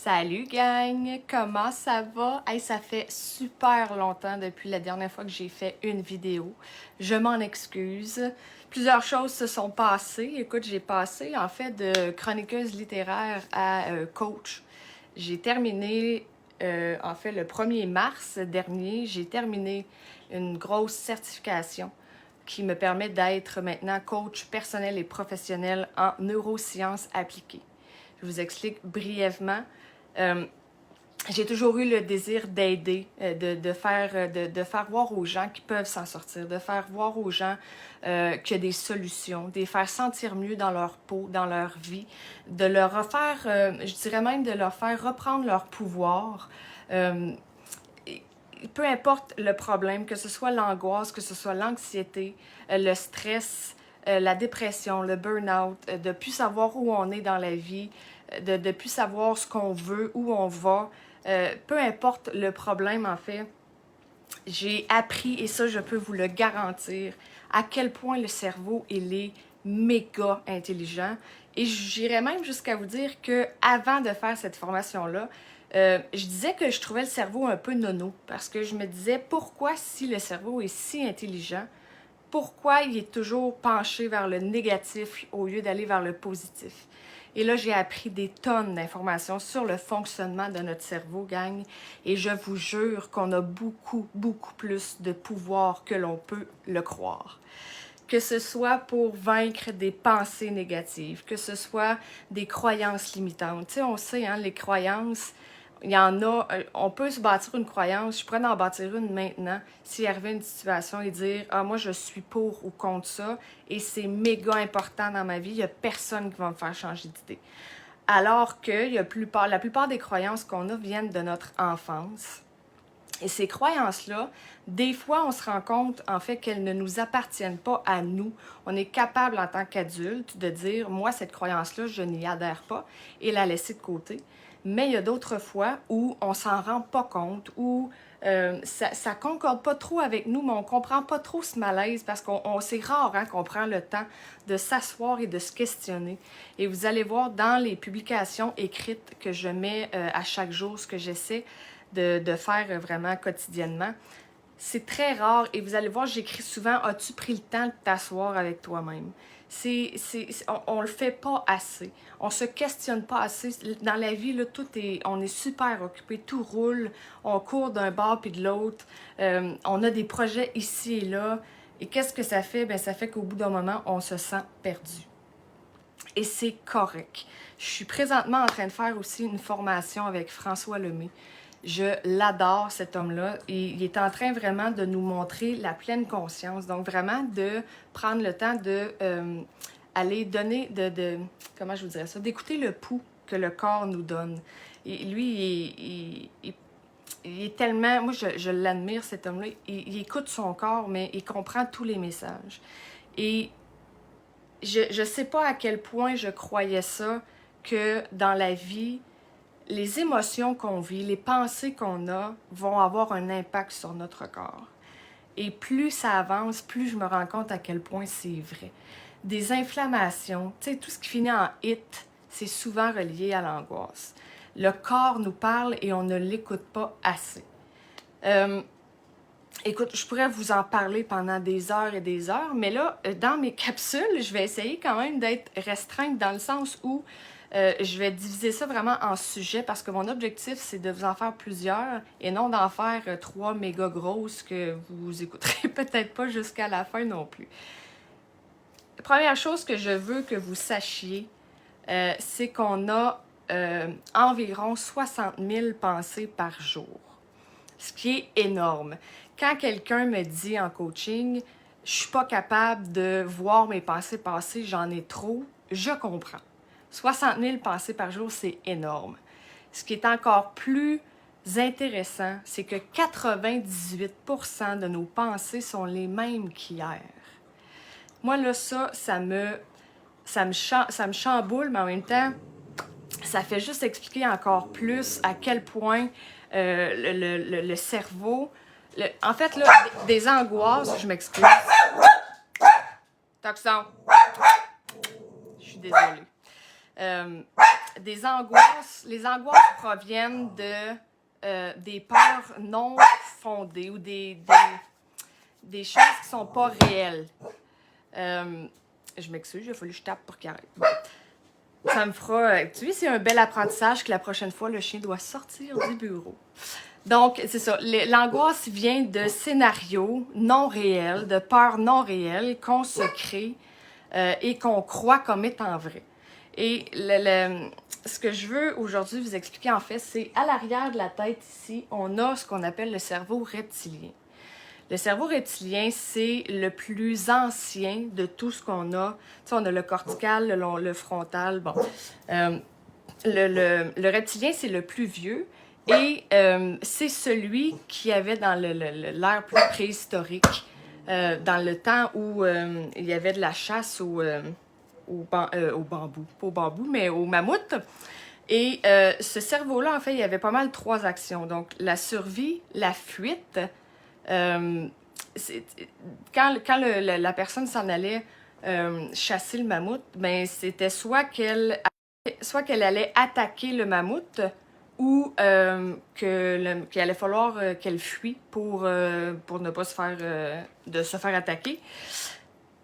Salut gang, comment ça va? Hey, ça fait super longtemps depuis la dernière fois que j'ai fait une vidéo. Je m'en excuse. Plusieurs choses se sont passées. Écoute, j'ai passé en fait de chroniqueuse littéraire à coach. J'ai terminé, en fait le 1er mars dernier, j'ai terminé une grosse certification qui me permet d'être maintenant coach personnel et professionnel en neurosciences appliquées. Je vous explique brièvement. J'ai toujours eu le désir d'aider, de faire voir aux gens qu'ils peuvent s'en sortir, de faire voir aux gens qu'il y a des solutions, de les faire sentir mieux dans leur peau, dans leur vie, de leur refaire, je dirais même de leur faire reprendre leur pouvoir. Peu importe le problème, que ce soit l'angoisse, que ce soit l'anxiété, le stress, la dépression, le burn-out, de ne plus savoir où on est dans la vie, de ne plus savoir ce qu'on veut, où on va, peu importe le problème en fait, j'ai appris, et ça je peux vous le garantir, à quel point le cerveau il est méga intelligent. Et j'irais même jusqu'à vous dire que avant de faire cette formation-là, je disais que je trouvais le cerveau un peu nono, parce que je me disais pourquoi si le cerveau est si intelligent, pourquoi il est toujours penché vers le négatif au lieu d'aller vers le positif. Et là, j'ai appris des tonnes d'informations sur le fonctionnement de notre cerveau, gang, et je vous jure qu'on a beaucoup, beaucoup plus de pouvoir que l'on peut le croire. Que ce soit pour vaincre des pensées négatives, que ce soit des croyances limitantes. Tu sais, on sait, hein, les croyances, il y en a, on peut se bâtir une croyance, je pourrais en bâtir une maintenant, s'il arrivait une situation et dire « Ah, moi, je suis pour ou contre ça, et c'est méga important dans ma vie, il n'y a personne qui va me faire changer d'idée. » Alors que la plupart des croyances qu'on a viennent de notre enfance. Et ces croyances-là, des fois, on se rend compte, en fait, qu'elles ne nous appartiennent pas à nous. On est capable, en tant qu'adulte, de dire « Moi, cette croyance-là, je n'y adhère pas » et la laisser de côté. Mais il y a d'autres fois où on s'en rend pas compte, où ça concorde pas trop avec nous, mais on comprend pas trop ce malaise parce qu'on c'est rare hein, qu'on prend le temps de s'asseoir et de se questionner. Et vous allez voir dans les publications écrites que je mets à chaque jour, ce que j'essaie de faire vraiment quotidiennement. C'est très rare et vous allez voir, j'écris souvent « As-tu pris le temps de t'asseoir avec toi-même? » On le fait pas assez. On se questionne pas assez. Dans la vie, là, on est super occupé, tout roule, on court d'un bord puis de l'autre, on a des projets ici et là. Et qu'est-ce que ça fait? Bien, ça fait qu'au bout d'un moment, on se sent perdu. Et c'est correct. Je suis présentement en train de faire aussi une formation avec François Lemay. Je l'adore, cet homme-là, et il est en train vraiment de nous montrer la pleine conscience. Donc, vraiment de prendre le temps de aller donner, comment je vous dirais ça, d'écouter le pouls que le corps nous donne. Et lui, il est tellement, moi je l'admire, cet homme-là, il écoute son corps, mais il comprend tous les messages. Et je sais pas à quel point je croyais ça, que dans la vie, les émotions qu'on vit, les pensées qu'on a vont avoir un impact sur notre corps. Et plus ça avance, plus je me rends compte à quel point c'est vrai. Des inflammations, tu sais, tout ce qui finit en « it », c'est souvent relié à l'angoisse. Le corps nous parle et on ne l'écoute pas assez. Écoute, je pourrais vous en parler pendant des heures et des heures, mais là, dans mes capsules, je vais essayer quand même d'être restreinte dans le sens où je vais diviser ça vraiment en sujets parce que mon objectif, c'est de vous en faire plusieurs et non d'en faire 3 méga grosses que vous écouterez peut-être pas jusqu'à la fin non plus. La première chose que je veux que vous sachiez, c'est qu'on a environ 60 000 pensées par jour, ce qui est énorme. Quand quelqu'un me dit en coaching « je suis pas capable de voir mes pensées passer, j'en ai trop », je comprends. 60 000 pensées par jour, c'est énorme. Ce qui est encore plus intéressant, c'est que 98% de nos pensées sont les mêmes qu'hier. Moi, là, ça me chamboule, mais en même temps, ça fait juste expliquer encore plus à quel point le cerveau... en fait, là, des angoisses, je m'excuse. Toxon. Je suis désolée. des angoisses. Les angoisses proviennent des peurs non fondées ou des choses qui sont pas réelles. Je m'excuse, il a fallu que je tape pour qu'il arrête. Bon. Ça me fera... Tu vois, c'est un bel apprentissage que la prochaine fois, le chien doit sortir du bureau. Donc, c'est ça. L'angoisse vient de scénarios non réels, de peurs non réelles qu'on se crée et qu'on croit comme étant vrai. Et ce que je veux aujourd'hui vous expliquer, en fait, c'est à l'arrière de la tête ici, on a ce qu'on appelle le cerveau reptilien. Le cerveau reptilien, c'est le plus ancien de tout ce qu'on a. Tu sais, on a le cortical, le frontal, bon. Le reptilien, c'est le plus vieux et c'est celui qui avait dans l'ère plus préhistorique, dans le temps où il y avait de la chasse au bambou. Pas au bambou, mais au mammouth. Et ce cerveau-là, en fait, il y avait pas mal 3 actions. Donc, la survie, la fuite. Quand la personne s'en allait chasser le mammouth, ben, c'était soit qu'elle allait attaquer le mammouth ou qu'il allait falloir qu'elle fuit pour ne pas se faire attaquer.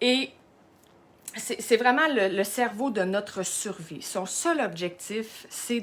Et c'est vraiment le cerveau de notre survie. Son seul objectif, c'est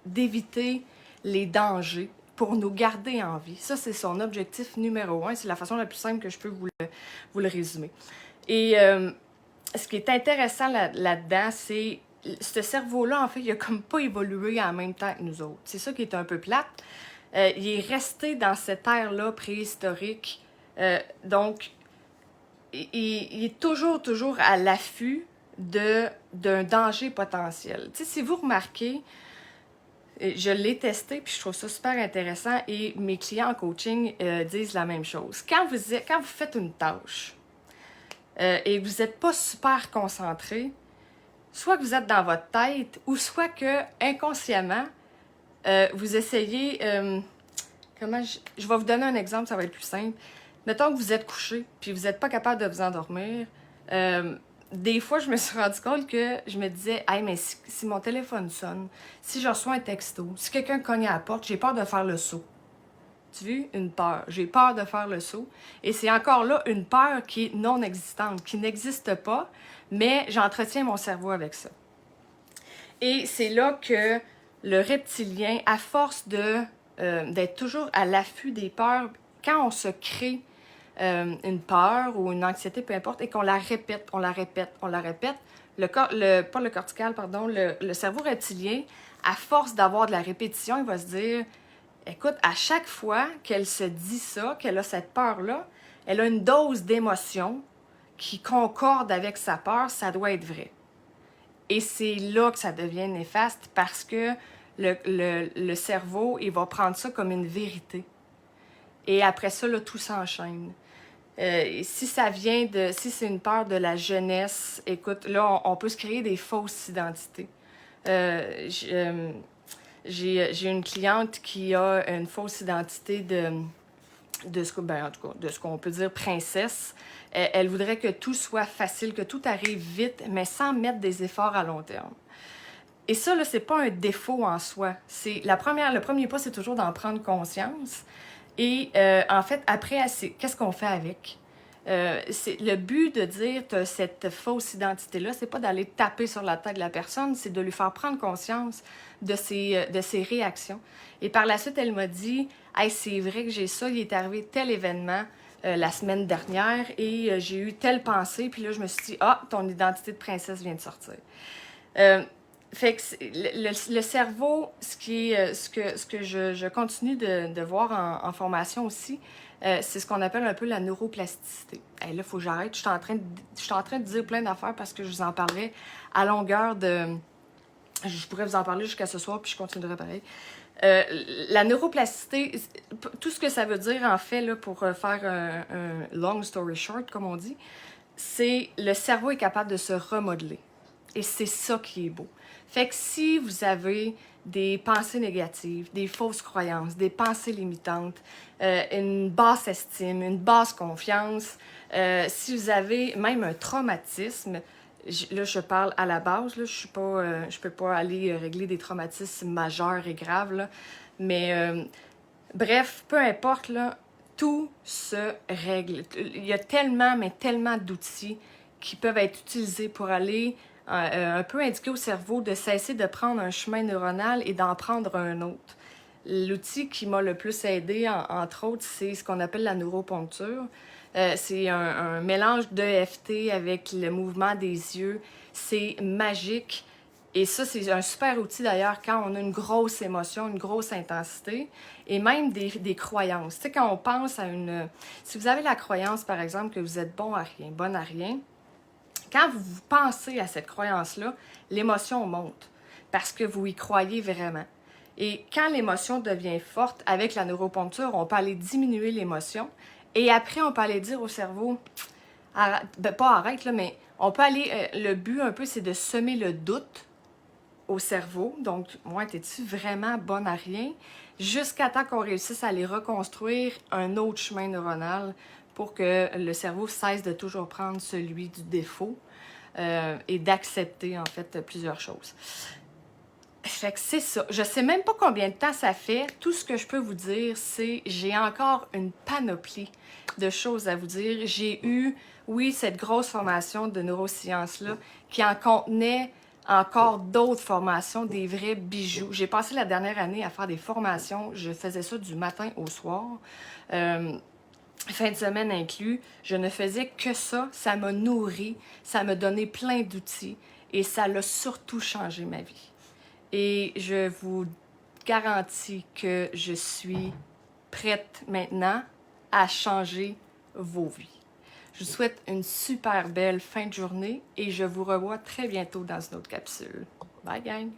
d'éviter les dangers pour nous garder en vie. Ça, c'est son objectif numéro 1. C'est la façon la plus simple que je peux vous le résumer. Et ce qui est intéressant là-dedans, c'est ce cerveau-là, en fait, il a comme pas évolué en même temps que nous autres. C'est ça qui est un peu plate. Il est resté dans cette ère-là préhistorique. Donc, il est toujours à l'affût d'un danger potentiel. Tu sais, si vous remarquez, je l'ai testé, puis je trouve ça super intéressant, et mes clients en coaching disent la même chose. Quand vous faites une tâche et vous n'êtes pas super concentré, soit que vous êtes dans votre tête, ou soit que inconsciemment, vous essayez... je vais vous donner un exemple, ça va être plus simple. Mettons que vous êtes couché, puis vous n'êtes pas capable de vous endormir. Des fois, je me suis rendu compte que je me disais, hey, mais si mon téléphone sonne, si je reçois un texto, si quelqu'un cogne à la porte, j'ai peur de faire le saut. Tu vois, une peur. J'ai peur de faire le saut. Et c'est encore là une peur qui est non existante, qui n'existe pas, mais j'entretiens mon cerveau avec ça. Et c'est là que le reptilien, à force d'être toujours à l'affût des peurs, quand on se crée une peur ou une anxiété, peu importe, et qu'on la répète, pas le cortical, pardon, le cerveau reptilien, à force d'avoir de la répétition, il va se dire, écoute, à chaque fois qu'elle se dit ça, qu'elle a cette peur-là, elle a une dose d'émotion qui concorde avec sa peur, ça doit être vrai. Et c'est là que ça devient néfaste parce que le cerveau, il va prendre ça comme une vérité. Et après ça, là, tout s'enchaîne. Si c'est une peur de la jeunesse, écoute, là, on peut se créer des fausses identités. J'ai une cliente qui a une fausse identité de ce qu'on peut dire princesse. Elle voudrait que tout soit facile, que tout arrive vite, mais sans mettre des efforts à long terme. Et ça, là, c'est pas un défaut en soi. Le premier pas, c'est toujours d'en prendre conscience. Et en fait, après, qu'est-ce qu'on fait avec? Le but de dire tu as cette fausse identité-là, c'est pas d'aller taper sur la tête de la personne, c'est de lui faire prendre conscience de ses réactions. Et par la suite, elle m'a dit « Hey, c'est vrai que j'ai ça, il est arrivé tel événement la semaine dernière et j'ai eu telle pensée, puis là, je me suis dit « Ah, ton identité de princesse vient de sortir. » Fait que le cerveau, ce que je continue de voir en formation aussi, c'est ce qu'on appelle un peu la neuroplasticité. Hey, là, il faut que j'arrête. Je suis en train de dire plein d'affaires parce que je vous en parlerai à longueur de... Je pourrais vous en parler jusqu'à ce soir, puis je continuerai pareil. La neuroplasticité, tout ce que ça veut dire, en fait, là, pour faire un long story short, comme on dit, c'est le cerveau est capable de se remodeler. Et c'est ça qui est beau. Fait que si vous avez des pensées négatives, des fausses croyances, des pensées limitantes, une basse estime, une basse confiance, si vous avez même un traumatisme, Là, je parle à la base, là, je peux pas aller régler des traumatismes majeurs et graves, là, mais bref, peu importe, là, tout se règle. Il y a tellement, mais tellement d'outils qui peuvent être utilisés pour aller un peu indiquer au cerveau de cesser de prendre un chemin neuronal et d'en prendre un autre. L'outil qui m'a le plus aidé, entre autres, c'est ce qu'on appelle la neuroponcture. C'est un mélange d'EFT avec le mouvement des yeux. C'est magique. Et ça, c'est un super outil d'ailleurs quand on a une grosse émotion, une grosse intensité et même des croyances. Tu sais, quand on pense à une... Si vous avez la croyance, par exemple, que vous êtes bon à rien, bonne à rien, quand vous pensez à cette croyance-là, l'émotion monte parce que vous y croyez vraiment. Et quand l'émotion devient forte, avec la neuroponcture, on peut aller diminuer l'émotion. Et après, on peut aller dire au cerveau, arrête, ben, pas arrête, là, mais on peut aller, le but un peu, c'est de semer le doute au cerveau. Donc, moi, t'es-tu vraiment bonne à rien? Jusqu'à temps qu'on réussisse à aller reconstruire un autre chemin neuronal pour que le cerveau cesse de toujours prendre celui du défaut et d'accepter, en fait, plusieurs choses. Fait que c'est ça. Je sais même pas combien de temps ça fait. Tout ce que je peux vous dire, c'est j'ai encore une panoplie de choses à vous dire. J'ai eu, oui, cette grosse formation de neurosciences-là qui en contenait encore d'autres formations, des vrais bijoux. J'ai passé la dernière année à faire des formations. Je faisais ça du matin au soir. Fin de semaine inclus, je ne faisais que ça. Ça m'a nourri, ça m'a donné plein d'outils et ça l'a surtout changé ma vie. Et je vous garantis que je suis prête maintenant à changer vos vies. Je vous souhaite une super belle fin de journée et je vous revois très bientôt dans une autre capsule. Bye gang!